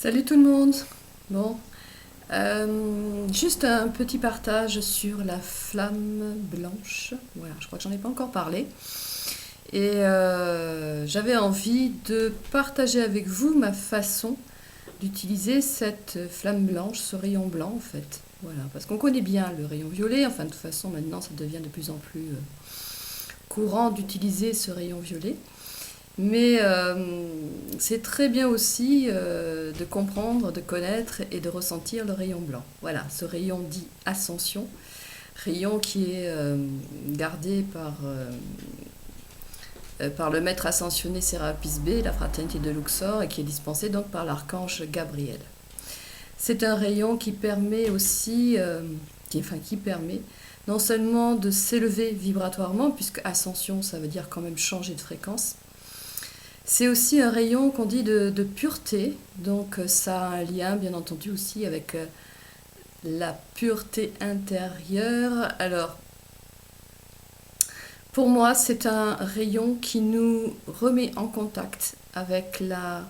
Salut tout le monde. Bon, juste un petit partage sur la flamme blanche. Voilà, je crois que j'en ai pas encore parlé. Et j'avais envie de partager avec vous ma façon d'utiliser cette flamme blanche, ce rayon blanc en fait. Voilà, parce qu'on connaît bien le rayon violet. Enfin, de toute façon, maintenant, ça devient de plus en plus courant d'utiliser ce rayon violet. Mais c'est très bien aussi de comprendre, de connaître et de ressentir le rayon blanc. Voilà, ce rayon dit ascension, rayon qui est gardé par le maître ascensionné Sérapis B, la fraternité de Luxor, et qui est dispensé donc par l'archange Gabriel. C'est un rayon qui permet aussi, qui permet non seulement de s'élever vibratoirement, puisque ascension ça veut dire quand même changer de fréquence. C'est aussi un rayon qu'on dit de pureté, donc ça a un lien bien entendu aussi avec la pureté intérieure. Alors, pour moi, c'est un rayon qui nous remet en contact avec la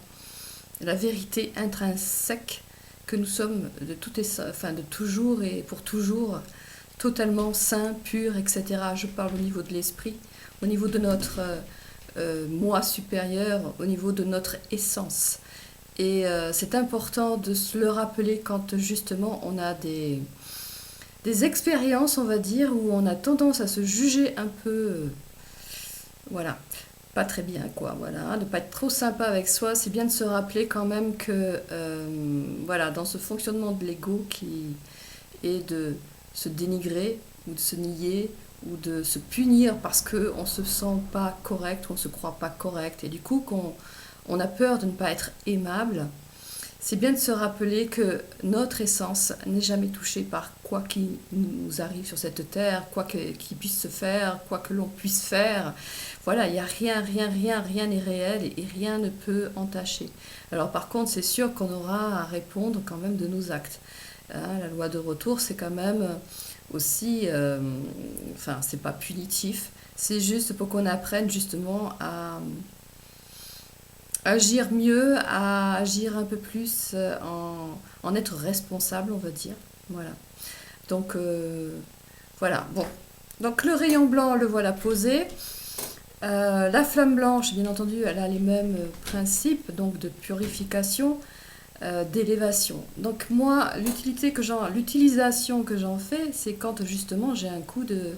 vérité intrinsèque que nous sommes de toujours et pour toujours, totalement saints, purs, etc. Je parle au niveau de l'esprit, au niveau de notre moi supérieur, au niveau de notre essence. Et c'est important de se le rappeler quand justement on a des expériences, on va dire, où on a tendance à se juger un peu, voilà, pas très bien, quoi, voilà, hein, de pas être trop sympa avec soi. C'est bien de se rappeler quand même que, voilà, dans ce fonctionnement de l'ego qui est de se dénigrer ou de se nier ou de se punir parce qu'on ne se sent pas correct ou on ne se croit pas correct et du coup qu'on on a peur de ne pas être aimable, c'est bien de se rappeler que notre essence n'est jamais touchée par quoi qui nous arrive sur cette terre, qui puisse se faire, quoi que l'on puisse faire. Voilà, il n'y a rien n'est réel et rien ne peut entacher. Alors par contre, c'est sûr qu'on aura à répondre quand même de nos actes. Hein, la loi de retour, c'est quand même aussi, enfin, c'est pas punitif, c'est juste pour qu'on apprenne justement à agir mieux, à agir un peu plus en être responsable, on va dire. Voilà. Donc, voilà. Bon. Donc, le rayon blanc, le voilà posé. La flamme blanche, bien entendu, elle a les mêmes principes, donc de purification, d'élévation. Donc, moi, l'utilisation que j'en fais, c'est quand justement j'ai un coup de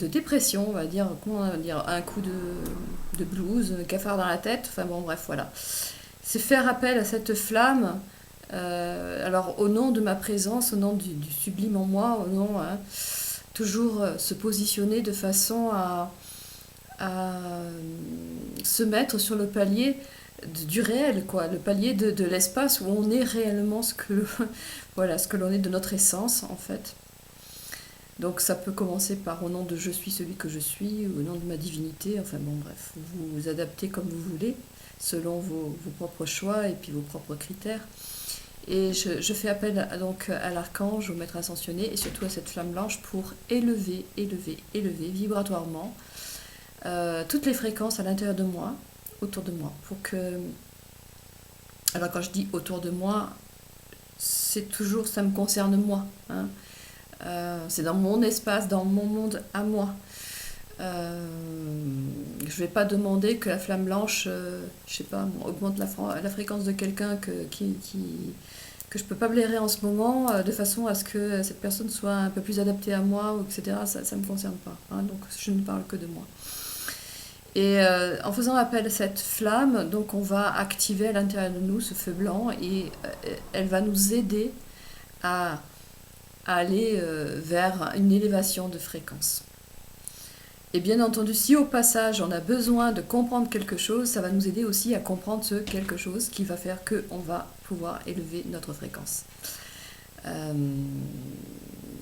dépression, on va dire, comment on va dire, un coup de blues, cafard dans la tête, enfin bon, bref, voilà. C'est faire appel à cette flamme, alors au nom de ma présence, au nom du sublime en moi, au nom, hein, toujours se positionner de façon à se mettre sur le palier du réel, quoi, le palier de l'espace où on est réellement voilà, ce que l'on est de notre essence, en fait. Donc ça peut commencer par au nom de je suis celui que je suis, ou au nom de ma divinité, enfin bon bref, vous vous adaptez comme vous voulez, selon vos propres choix et puis vos propres critères. Et je fais appel donc à l'archange, au maître ascensionné et surtout à cette flamme blanche pour élever vibratoirement toutes les fréquences à l'intérieur de moi, autour de moi, pour que... Alors quand je dis autour de moi, c'est toujours, ça me concerne moi, hein. C'est dans mon espace, dans mon monde à moi. Je ne vais pas demander que la flamme blanche, je sais pas, augmente la fréquence de quelqu'un que je peux pas blairer en ce moment, de façon à ce que cette personne soit un peu plus adaptée à moi, etc. Ça ne me concerne pas, hein, donc je ne parle que de moi. Et en faisant appel à cette flamme, donc on va activer à l'intérieur de nous ce feu blanc et elle va nous aider à aller vers une élévation de fréquence. Et bien entendu, si au passage on a besoin de comprendre quelque chose, ça va nous aider aussi à comprendre ce quelque chose qui va faire qu'on va pouvoir élever notre fréquence.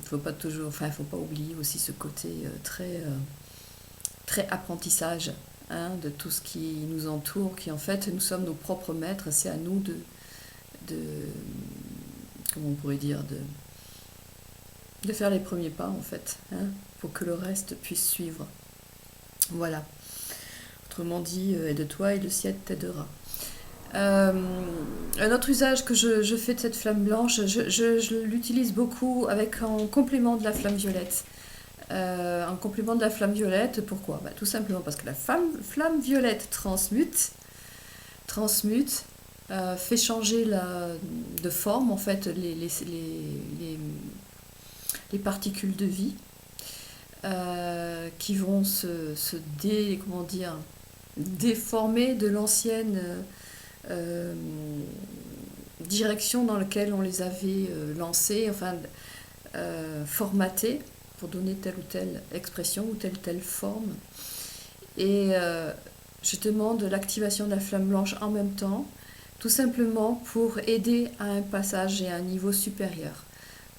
Faut pas toujours, enfin, faut pas oublier aussi ce côté très apprentissage, hein, de tout ce qui nous entoure, qui en fait nous sommes nos propres maîtres. C'est à nous de comment on pourrait dire, de faire les premiers pas en fait, hein, pour que le reste puisse suivre. Voilà. Autrement dit, aide-toi et le ciel t'aidera. Euh, un autre usage que je fais de cette flamme blanche, je l'utilise beaucoup avec en complément de la flamme violette. En complément de la flamme violette, pourquoi? Bah, tout simplement parce que la flamme violette transmute, fait changer de forme en fait les particules de vie qui vont comment dire, déformer de l'ancienne euh, direction dans laquelle on les avait lancées, enfin formatées pour donner telle ou telle expression ou telle forme. Et je demande l'activation de la flamme blanche en même temps, tout simplement pour aider à un passage et à un niveau supérieur,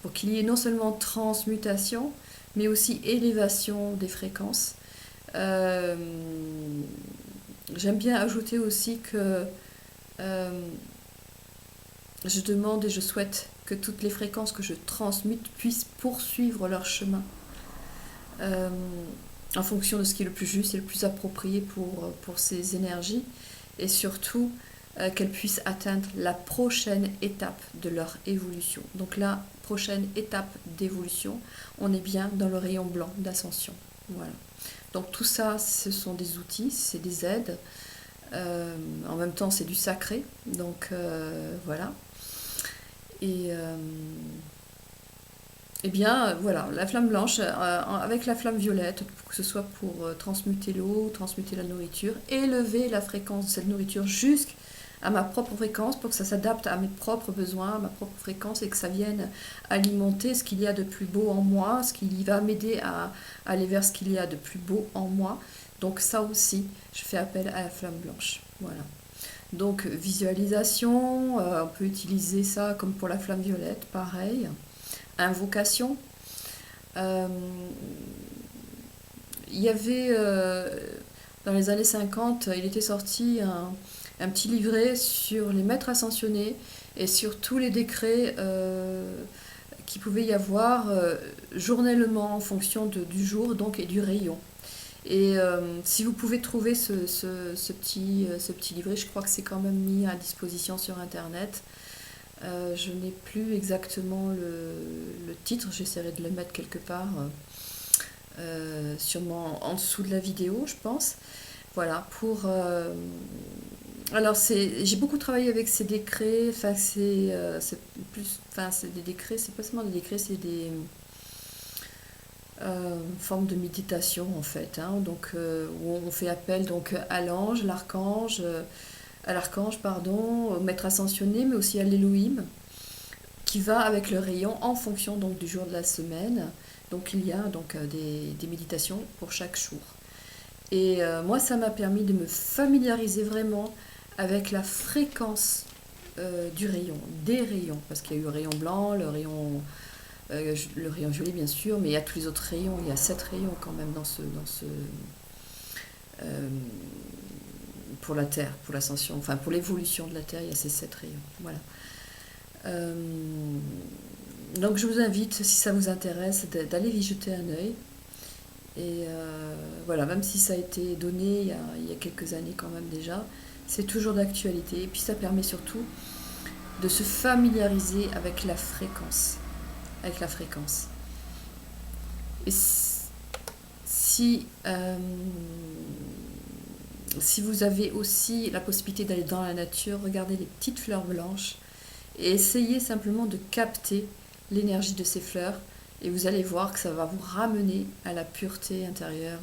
pour qu'il y ait non seulement transmutation, mais aussi élévation des fréquences. Euh, J'aime bien ajouter aussi que euh, je demande et je souhaite que toutes les fréquences que je transmute puissent poursuivre leur chemin euh, en fonction de ce qui est le plus juste et le plus approprié pour ces énergies, et surtout qu'elles puissent atteindre la prochaine étape de leur évolution. Donc la prochaine étape d'évolution, on est bien dans le rayon blanc d'ascension. Voilà. Donc tout ça, ce sont des outils, c'est des aides. En même temps, c'est du sacré. Donc voilà. Et eh bien, voilà, la flamme blanche avec la flamme violette, que ce soit pour transmuter l'eau, transmuter la nourriture, élever la fréquence de cette nourriture jusqu'à ma propre fréquence pour que ça s'adapte à mes propres besoins, à ma propre fréquence et que ça vienne alimenter ce qu'il y a de plus beau en moi, ce qui va m'aider à aller vers ce qu'il y a de plus beau en moi. Donc ça aussi, je fais appel à la flamme blanche. Voilà. Donc visualisation, on peut utiliser ça comme pour la flamme violette, pareil. Invocation. Euh, il y avait, dans les années 50, il était sorti un petit livret sur les maîtres ascensionnés et sur tous les décrets qu'il pouvait y avoir journellement en fonction du jour donc, et du rayon. Et si vous pouvez trouver ce petit livret, je crois que c'est quand même mis à disposition sur Internet. Je n'ai plus exactement le titre, j'essaierai de le mettre quelque part, sûrement en dessous de la vidéo, je pense. Voilà, alors j'ai beaucoup travaillé avec ces décrets, enfin c'est plus, enfin c'est des décrets, c'est pas seulement des décrets, c'est des formes de méditation en fait, hein, donc où on fait appel donc à l'ange, à l'archange pardon, au maître ascensionné, mais aussi à l'Élohim, qui va avec le rayon en fonction donc du jour de la semaine. Donc il y a donc des méditations pour chaque jour. Et moi, ça m'a permis de me familiariser vraiment avec la fréquence du rayon, des rayons, parce qu'il y a eu le rayon blanc, le rayon violet bien sûr, mais il y a tous les autres rayons, il y a 7 rayons quand même euh, pour la Terre, pour l'ascension, enfin pour l'évolution de la Terre, il y a ces 7 rayons. Voilà. Euh, donc je vous invite, si ça vous intéresse, d'aller y jeter un œil. Et voilà, même si ça a été donné il y a quelques années quand même déjà, c'est toujours d'actualité. Et puis ça permet surtout de se familiariser avec la fréquence. Avec la fréquence. Et si, si vous avez aussi la possibilité d'aller dans la nature, regardez les petites fleurs blanches et essayez simplement de capter l'énergie de ces fleurs, et vous allez voir que ça va vous ramener à la pureté intérieure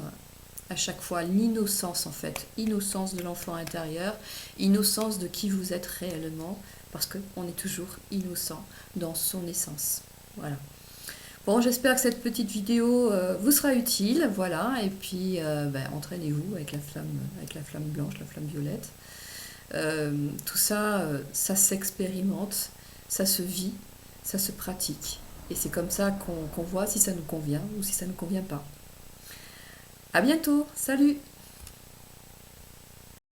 à chaque fois, l'innocence en fait, innocence de l'enfant intérieur, innocence de qui vous êtes réellement, parce qu'on est toujours innocent dans son essence. Voilà. Bon, j'espère que cette petite vidéo vous sera utile, voilà, et puis entraînez-vous avec la flamme blanche, la flamme violette. Tout ça, ça s'expérimente, ça se vit, ça se pratique. Et c'est comme ça qu'on voit si ça nous convient ou si ça ne nous convient pas. À bientôt, salut!